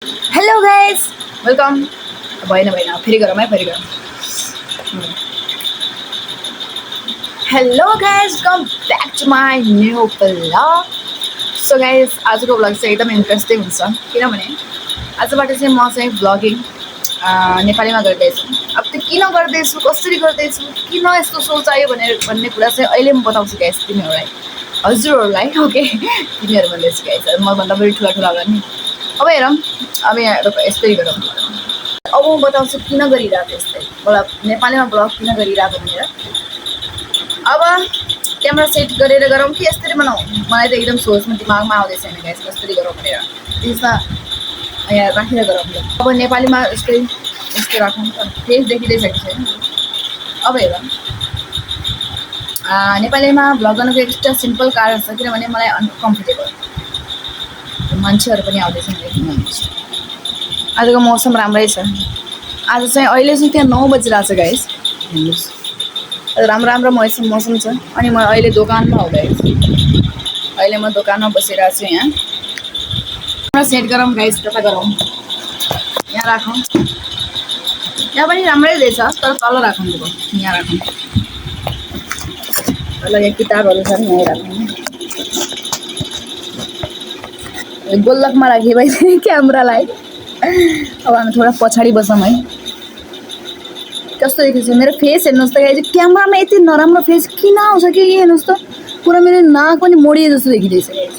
Hello guys, welcome. भएन भएन फेरि गरौँ है फेरि गरौँ. Hello guys, welcome back to my new vlog. So guys, आजको vlog चाहिँ एकदम इन्ट्रेस्टिङ हुन्छ किनभने आजबाट चाहिँ म चाहिँ भ्लगिङ नेपालीमा गर्दैछु. अब त्यो किन गर्दैछु, कसरी गर्दैछु, किन यस्तो सोच आयो भन्ने कुरा चाहिँ अहिले म बताउँछु गाइस तिमीहरूलाई. हजुरहरूलाई ओके तिमीहरू भन्दैछु गाइस. म भन्दा बढी ठुला गर्ने. अब हेरौँ अब यहाँ यस्तै गरौँ. अब म बताउँछु किन गरिरहेको यस्तै ब्लग नेपालीमा ब्लग किन गरिरहेको भनेर. अब क्यामेरा सेट गरेर गरौँ कि यसरी बनाऊँ, मलाई त एकदम सोचमा दिमागमा आउँदैछ छैन गाइस कसरी गरौँ भनेर. त्यसमा यहाँ राखेर गरौँ. अब नेपालीमा यस्तै राखौँ त फेस देखिँदैछ कि छैन. अब हेरौँ नेपालीमा भ्लग गर्नुको एउटा सिम्पल कारण छ किनभने मलाई अनकम्फर्टेबल मान्छेहरू पनि आउँदैछ. आजको मौसम राम्रै छ. आज चाहिँ अहिले चाहिँ त्यहाँ 9 बजिरहेको छ गाइस. हेर्नुहोस् राम्रो मौसम छ. अनि म अहिले दोकानमा हो गाइस. अहिले म दोकानमा बसिरहेको छु. यहाँ सेट गरौँ गाइस. कता गरौँ, यहाँ राखौँ. यहाँ पनि राम्रै रहेछ तर तल राखौँ. यहाँ राखौँ. तल यहाँ किताबहरू छन् यहाँ राखौँ. गोलकमा राखेँ मैले क्यामेरालाई. अब हामी थोडा पछाडि बसौँ है. कस्तो देखिन्छ मेरो फेस हेर्नुहोस् त गाइस. क्यामेरामा यति नराम्रो फेस किन आउँछ कि हेर्नुहोस् त. पुरा मेरो नाक पनि मोडिए जस्तो देखिँदैछ गाइस.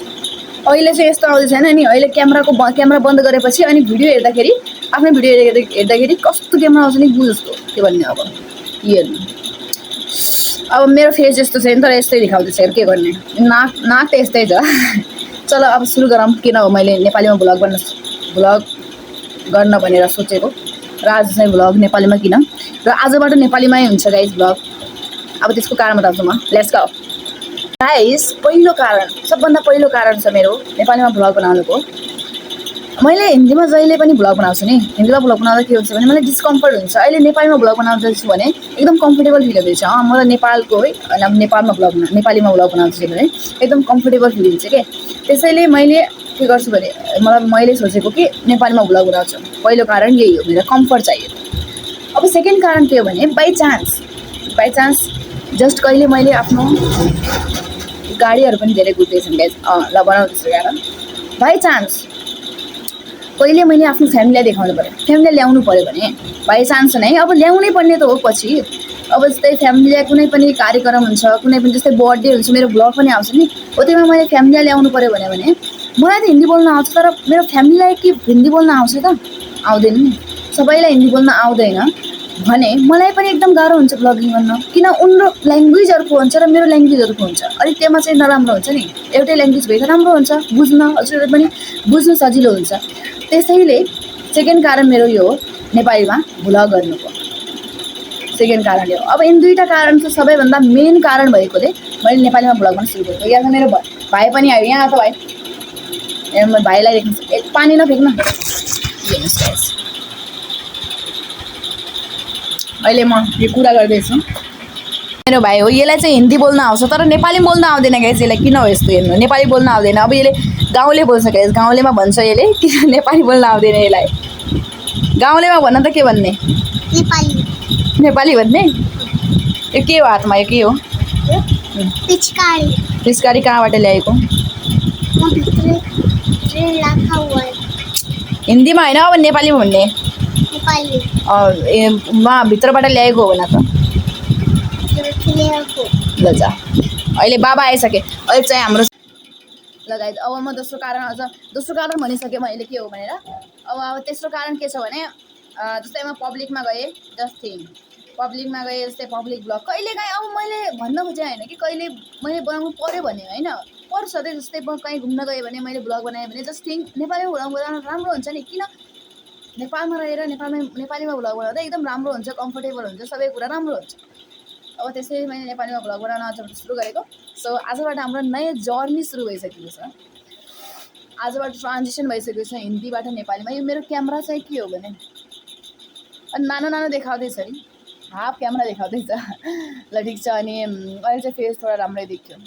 अहिले चाहिँ यस्तो आउँदैछ होइन. अनि अहिले क्यामेरा बन्द गरेपछि अनि भिडियो हेर्दाखेरि आफ्नै भिडियो हेर्दाखेरि कस्तो क्यामेरा आउँछ नि गु जस्तो के भन्ने. अब हेर्नु अब मेरो फेस यस्तो छैन तर यस्तै देखाउँदैछ. के गर्ने, नाक त यस्तै छ. चलो अब सुरु गरौँ. किन हो मैले नेपालीमा भ्लग गर्न भनेर सोचेको र आज चाहिँ भ्लग नेपालीमा किन र आजबाट नेपालीमै हुन्छ गाइस भ्लग. अब त्यसको कारण बताउँछु म. Let's go guys. सबभन्दा पहिलो कारण छ मेरो नेपालीमा भ्लग बनाउनुको. मैले हिन्दीमा जहिले पनि भ्लग बनाउँछु नि. हिन्दीमा भ्लग बनाउँदा के हुन्छ भने मलाई डिस्कम्फर्ट हुन्छ. अहिले नेपालीमा भ्लग बनाउँदैछु भने एकदम कम्फर्टेबल फिल हुँदैछ. म त नेपालको है. नेपालीमा भ्लग बनाउँछु भने एकदम कम्फर्टेबल फिल हुन्छ के. त्यसैले मैले के गर्छु भने मैले सोचेको कि नेपालीमा भ्लग बनाउँछु. पहिलो कारण यही हो, मेरो कम्फर्ट चाहियो. अब सेकेन्ड कारण के हो भने बाई चान्स जस्ट कहिले मैले आफ्नो गाडीहरू पनि धेरै कुद्दैछन् गाइस. ल बनाउँदैछु यार. बाई चान्स कहिले मैले आफ्नो फ्यामिलीलाई देखाउनु पऱ्यो, फ्यामिलीलाई ल्याउनु पऱ्यो भने बाई चान्स नै अब ल्याउनै पर्ने त हो पछि. अब जस्तै फ्यामिलीलाई कुनै पनि कार्यक्रम हुन्छ, कुनै पनि जस्तै बर्थडे हुन्छ, मेरो भ्लग पनि आउँछ नि. हो त्यसमा मैले फ्यामिलीलाई ल्याउनु पऱ्यो भने मलाई त हिन्दी बोल्न आउँछ तर मेरो फ्यामिलीलाई के हिन्दी बोल्न आउँछ त आउँदैन नि. सबैलाई हिन्दी बोल्न आउँदैन भने मलाई पनि एकदम गाह्रो हुन्छ भ्लगिङ गर्न. किन उनीहरू ल्याङ्ग्वेज अर्को हुन्छ र मेरो ल्याङ्ग्वेज अर्को हुन्छ. अनि त्यसमा चाहिँ नराम्रो हुन्छ नि. एउटै ल्याङ्ग्वेज भए त राम्रो हुन्छ, बुझ्न हजुरहरू पनि बुझ्नु सजिलो हुन्छ. त्यसैले सेकेन्ड कारण मेरो यो हो नेपालीमा भ्लग गर्नुको. सेकेन्ड कारण यो. अब यिन दुईवटा कारण चाहिँ सबैभन्दा मेन कारण भएकोले मैले नेपालीमा भ्लग गर्न सुरु गरेको. यहाँ त मेरो भाइ पनि आयो. यहाँ त भाइ, म भाइलाई देख्नु. पानी नफेक्न. अहिले म यो कुरा गर्दैछु. मेरो भाइ हो. यसलाई चाहिँ हिन्दी बोल्न आउँछ तर नेपाली बोल्न आउँदैन गाइस. यसलाई किन हो यस्तो हेर्नु. नेपाली बोल्न आउँदैन. अब यसले गाउँले बोल्छ गाइस. गाउँलेमा भन्छ यसले किन नेपाली बोल्न आउँदैन यसलाई. गाउँलेमा भन्न त के भन्ने, नेपाली भन्ने. यो के हो हातमा, यो के हो? पिचकारी कहाँबाट ल्याएको? हिन्दीमा होइन अब नेपालीमा भन्ने. भित्रबाट ल्याएको हो भन त. ल जा. अहिले बाबा आइसके. अहिले चाहिँ हाम्रो लगाइ. अब म दोस्रो कारण भनिसकेँ मैले के हो भनेर. अब तेस्रो कारण के छ भने जस्तै म पब्लिकमा गएँ. जस्तै पब्लिक भ्लग कहिले काहीँ. अब मैले भन्न खोजेँ होइन कि कहिले मैले बनाउनु पऱ्यो भने होइन पर्छ. जस्तै म कहीँ घुम्न गएँ भने मैले भ्लग बनाएँ भने जस्ट नेपालीमा भ्लग बनाउनु राम्रो हुन्छ नि. किन नेपालमा रहेर नेपालीमा भ्लग बनाउँदा एकदम राम्रो हुन्छ, कम्फर्टेबल हुन्छ, सबै कुरा राम्रो हुन्छ. अब त्यसैले मैले नेपालीमा भ्लग बनाउन आजबाट सुरु गरेको. सो आजबाट हाम्रो नयाँ जर्नी सुरु भइसकेको छ. आजबाट ट्रान्जिसन भइसकेको छ हिन्दीबाट नेपालीमा. यो मेरो क्यामेरा चाहिँ के हो भने अनि नानो देखाउँदैछ नि. हाफ क्यामेरा देखाउँदैछ. ल ठिक छ. अनि अहिले चाहिँ फेस थोडा राम्रै देखियो.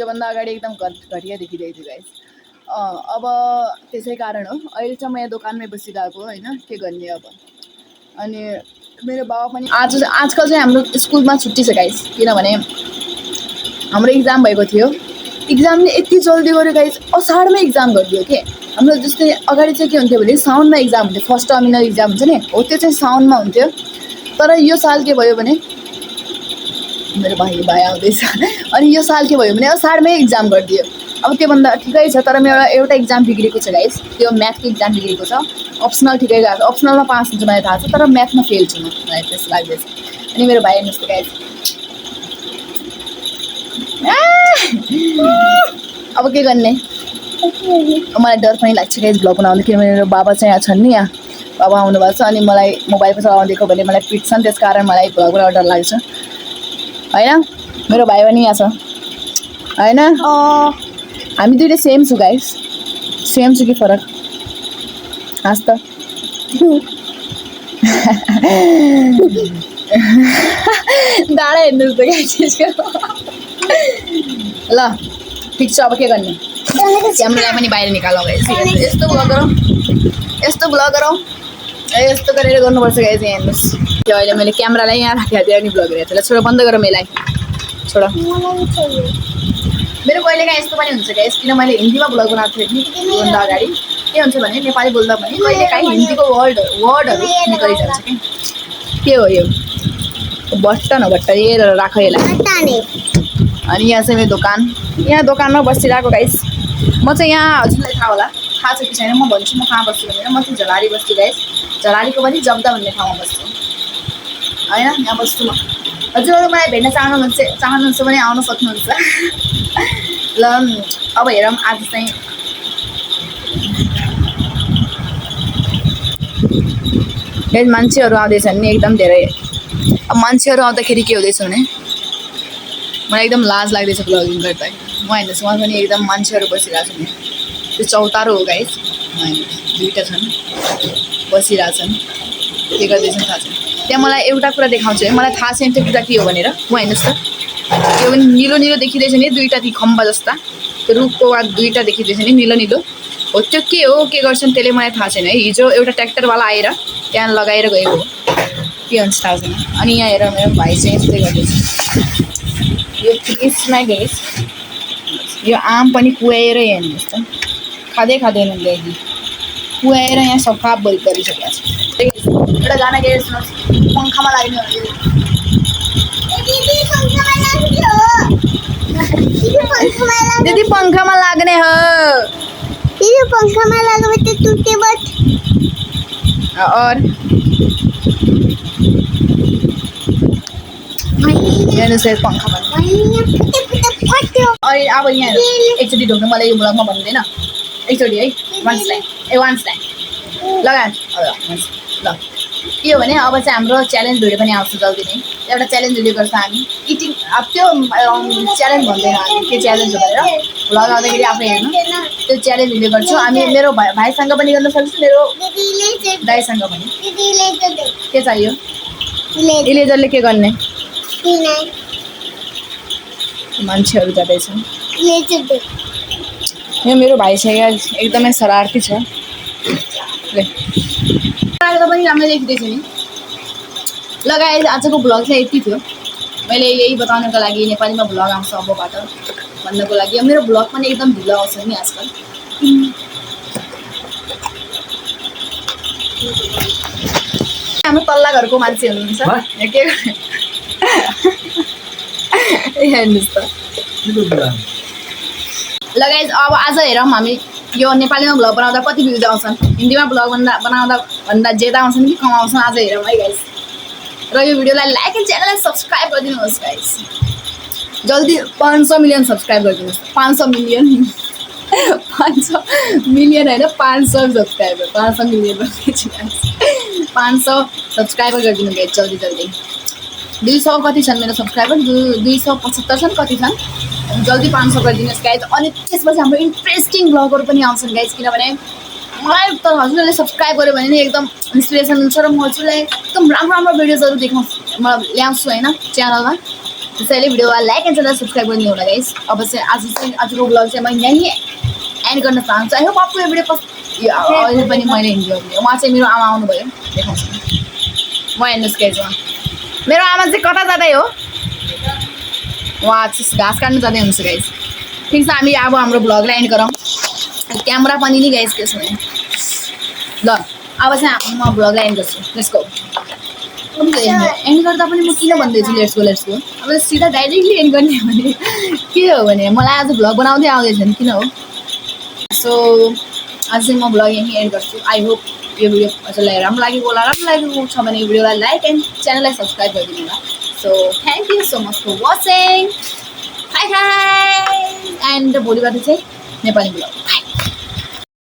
योभन्दा अगाडि एकदम घटिया देखिँदै थियो गाइस. अब त्यसै कारण हो अहिले चाहिँ म यहाँ दोकानमै बसिरहेको होइन के गर्ने अब। अनि मेरो बाबा पनि आजकल चाहिँ हाम्रो स्कुलमा छुट्टी छ गाइस, किनभने हाम्रो इक्जाम भएको थियो। इक्जामले यति जल्दी गर्यो गाइस, असाढमै इक्जाम गरिदियो के। हाम्रो जस्तै अगाडि चाहिँ के हुन्थ्यो भने साउनमा इक्जाम हुन्थ्यो, फर्स्ट टर्मिनल इक्जाम हुन्छ नि हो त्यो चाहिँ साउनमा हुन्थ्यो। तर यो साल के भयो भने मेरो भाइ आउँदैछ अनि यो साल के भयो भने असाढमै इक्जाम गरिदियो। अब त्योभन्दा ठिकै छ, तर मेरो एउटा इक्जाम बिग्रेको छ गाइस, त्यो म्याथको इक्जाम बिग्रेको छ। अप्सनल ठिकै गएको छ, अप्सनलमा पास हुन्छ मलाई थाहा छ, तर म्याथमा फेल छु म, मलाई त्यस्तो लाग्दैछ। अनि मेरो भाइ हेर्नुहोस् त गाइस, अब के गर्ने, मलाई डर पनि लाग्छ गाइस भ्लग बनाउँदा, किनभने मेरो बाबा चाहिँ यहाँ छन् नि, यहाँ बाबा आउनुभएको छ अनि मलाई मोबाइल पनि चलाउँदिएको भने मलाई पिट्छन्, त्यस कारण मलाई भ्लग बनाउन डर लाग्छ होइन। मेरो भाइ पनि यहाँ छ होइन, हामी दुईले सेम छु गाइस, सेम छु कि फरक, हाँस त डाँडा हेर्नुहोस् त गाइस ल ठिक छ। अब के गर्ने, क्यामेरालाई पनि बाहिर निकालौँ गाइस, यस्तो भ्लग गरौँ, यस्तो भ्लग गरौँ, यस्तो गरेर गर्नुपर्छ गाइस। यहाँ हेर्नुहोस्, त्यो अहिले मैले क्यामेरालाई यहाँ राखेको थिएँ अनि भ्लग गरेको थिएँ। छोडो बन्द गरौँ यसलाई, छोडो। मेरो कहिलेकाहीँ यस्तो पनि हुन्छ गाइस, किन मैले हिन्दीमा भ्लग बनाएको थिएँ नि त्योभन्दा अगाडि, के हुन्छ भने नेपाली बोल्दा पनि कहिलेकाहीँ हिन्दीको वर्डहरू निकलिजान्छ कि। के हो यो बट्टा नबट्टा, ये राख यसलाई। अनि यहाँ चाहिँ मेरो दोकान, यहाँ दोकानमा बसिरहेको गाइस। म चाहिँ यहाँ हजुरलाई थाहा होला, थाहा छ कि छैन म भन्छु म कहाँ बस्छु भनेर। म चाहिँ झलारी बस्छु गाइस, झलारीको पनि जब्दा भन्ने ठाउँमा बस्छु होइन, यहाँ बस्छु म। हजुरहरू मलाई भेट्न चाहनुहुन्छ भने आउन सक्नुहुन्छ ल। अब हेरौँ आज चाहिँ मान्छेहरू आउँदैछन् नि एकदम धेरै। अब मान्छेहरू आउँदाखेरि के हुँदैछ भने मलाई एकदम लाज लाग्दैछ भ्लगिङ गर्दा। म हेर्नुहोस् उहाँ पनि एकदम मान्छेहरू बसिरहेको छ नि, त्यो चौतारो हो गाइस, दुईवटा छन् बसिरहेछन्, के गर्दैछन् थाहा छैन। त्यहाँ मलाई एउटा कुरा देखाउँछु है, मलाई थाहा छैन त्यो कुरा के हो भनेर। म हेर्नुहोस् त, त्यो पनि निलो निलो देखिँदैछ नि, दुईवटा ती खम्बा जस्ता, त्यो रुखको वा दुईवटा देखिँदैछ नि निलो निलो हो, त्यो के हो के गर्छन् त्यसले मलाई थाहा छैन है। हिजो एउटा ट्र्याक्टरवाला आएर त्यहाँ लगाएर गएको हो, के हुन्छ थाहा छैन। अनि यहाँ हेर मेरो भाइ चाहिँ यस्तै गर्दैछ, यो फ्रिजमा गएस, यो आम पनि कुहाएर हेर्नुहोस् त, खाँदै हुनुहुन्छ कि कुहाएर यहाँ सफा गरिसकेको छ। एउटा गाना गएर सुन्नुहोस्, पङ्खामा लाग्ने हो दिदी, पङ्खामा लाग्ने हो दिदी, पङ्खामा लाग्यो त टुटे बट। और हेर्नुहोस् पङ्खामा अब यहाँ एकचोटि ढोक्नु मलाई यो भ्लगमा भन्दैन, एकचोटि है, वान्स टाइम लगा ल। के हो भने अब चाहिँ हाम्रो च्यालेन्ज भिडियो पनि आउँछ जल्दी नै, एउटा च्यालेन्ज भिडियो गर्छ हामी इटिङ। अब त्यो च्यालेन्ज भन्दैन हामी के च्यालेन्ज हो भनेर, भ्लग आउँदाखेरि आफै हेर्नु, त्यो च्यालेन्ज भिडियो गर्छु हामी। मेरो भाइसँग पनि गर्न सक्छु, मेरो दाइसँग पनि। के चाहियो इलेजरले के गर्ने, मान्छेहरू जाँदैछन्। यो मेरो भाइ चाहिँ एकदमै शरारती छ, पनि राम्रो देखिँदैछ नि। लगाए आजको भ्लग चाहिँ यति थियो, मैले यही बताउनको लागि नेपालीमा भ्लग आउँछ अबबाट भन्नको लागि। मेरो भ्लग पनि एकदम ढिलो आउँछ नि आजकल। हाम्रो तल्ला घरको मान्छे हुनुहुन्छ के हेर्नुहोस् त। लगाए अब आज हेरौँ हामी यो नेपालीमा भ्लग बनाउँदा कति भ्युज आउँछन्, हिन्दीमा भ्लग बनाउँदा भन्दा ज्यादा आउँछन् कि कम आउँछन्, आज हेरौँ है गाइस। र यो भिडियोलाई लाइक एन्ड च्यानललाई सब्सक्राइब गरिदिनुहोस् गाइस, जल्दी 500 मिलियन सब्सक्राइब गरिदिनुहोस्। 500 मिलियन 500 मिलियन होइन 500 सब्सक्राइबर, 500 मिलियन 500 सब्सक्राइबर गरिदिनु गाइस जल्दी जल्दी। 200 कति छन् मेरो सब्सक्राइबर, 275 छन्, कति छन्, जल्दी 500 गरिदिनुहोस् गाइस। अनि त्यसपछि हाम्रो इन्ट्रेस्टिङ भ्लगहरू पनि आउँछन् गाइस, किनभने मलाई त हजुरहरूले सब्सक्राइब गर्यो भने नि एकदम इन्सपिरेसन हुन्छ र म हजुरलाई एकदम राम्रो भिडियोजहरू देखाउँछु, म ल्याउँछु होइन च्यानलमा। त्यसैले भिडियोलाई लाइक एन्ड च्यानल सब्सक्राइब गरिदिनु होला गाइस। अब चाहिँ आजको भ्लग चाहिँ म यहीँ एन्ड गर्न चाहन्छु। आई होप आपको यो भिडियो अहिले पनि मैले इन्जोय गरेँ। उहाँ चाहिँ मेरो आमा आउनुभयो, देखाउँछु म। हेर्नुहोस् गाइज, मेरो आमा चाहिँ कता जाँदै हो, उहाँ चाहिँ घाँस काट्नु जाँदै हुनुहुन्छ गाइज। ठिक छ, हामी अब हाम्रो भ्लगलाई एन्ड गरौँ। क्यामेरा पनि नि गाइज त्यसो भने ल अब चाहिँ म भ्लगलाई एन्ड गर्छु। Let's go. एन्ड गर्दा पनि म किन भन्दैछु लेट्स गो। अब सिधा डाइरेक्टली एन्ड गर्ने भने के हो भने मलाई आज भ्लग बनाउँदै आउँदैछ नि, किन हो। सो आज चाहिँ म भ्लग यहीँ एन्ड गर्छु। आई होप यो भिडियो हजुरलाई राम्रो लागेको होला। राम्रो लागेको छ भने भिडियोलाई लाइक एन्ड च्यानललाई सब्सक्राइब गरिदिनु होला। So thank you so much for watching. Bye bye. And भोलिबाट चाहिँ नेपाली भ्लग।